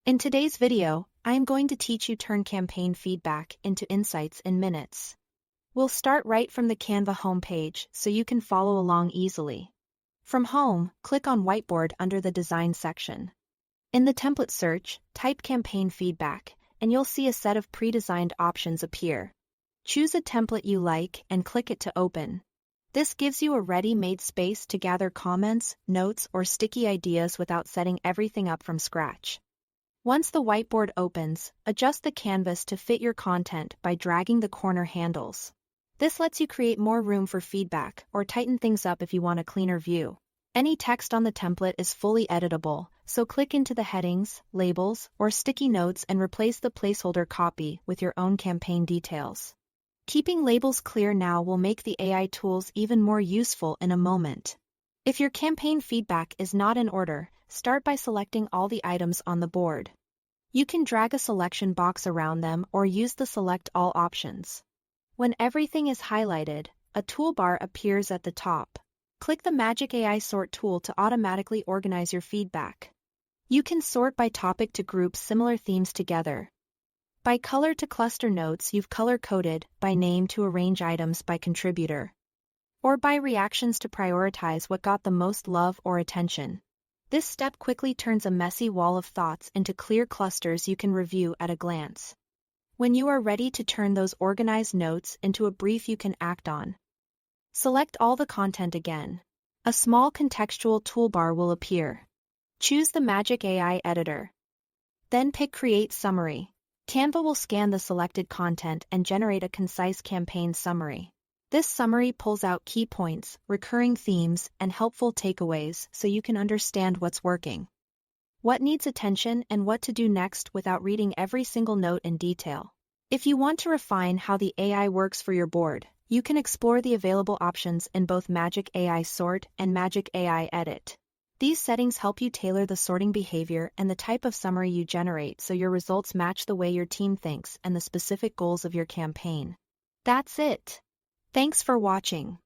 In today's video, I am going to teach you turn campaign feedback into insights in minutes. We'll start right from the Canva homepage so you can follow along easily. From home, click on Whiteboard under the Design section. In the template search, type campaign feedback, and you'll see a set of pre-designed options appear. Choose a template you like and click it to open. This gives you a ready-made space to gather comments, notes, or sticky ideas without setting everything up from scratch. Once the whiteboard opens, adjust the canvas to fit your content by dragging the corner handles. This lets you create more room for feedback or tighten things up if you want a cleaner view. Any text on the template is fully editable, so click into the headings, labels, or sticky notes and replace the placeholder copy with your own campaign details. Keeping labels clear now will make the AI tools even more useful in a moment. If your campaign feedback is not in order, start by selecting all the items on the board. You can drag a selection box around them or use the Select All options. When everything is highlighted, a toolbar appears at the top. Click the Magic AI Sort tool to automatically organize your feedback. You can sort by topic to group similar themes together. By color to cluster notes, you've color-coded, by name to arrange items by contributor. Or by reactions to prioritize what got the most love or attention. This step quickly turns a messy wall of thoughts into clear clusters you can review at a glance. When you are ready to turn those organized notes into a brief you can act on, select all the content again. A small contextual toolbar will appear. Choose the Magic AI editor. Then pick Create Summary. Canva will scan the selected content and generate a concise campaign summary. This summary pulls out key points, recurring themes, and helpful takeaways so you can understand what's working, what needs attention, and what to do next without reading every single note in detail. If you want to refine how the AI works for your board, you can explore the available options in both Magic AI Sort and Magic AI Edit. These settings help you tailor the sorting behavior and the type of summary you generate so your results match the way your team thinks and the specific goals of your campaign. That's it. Thanks for watching.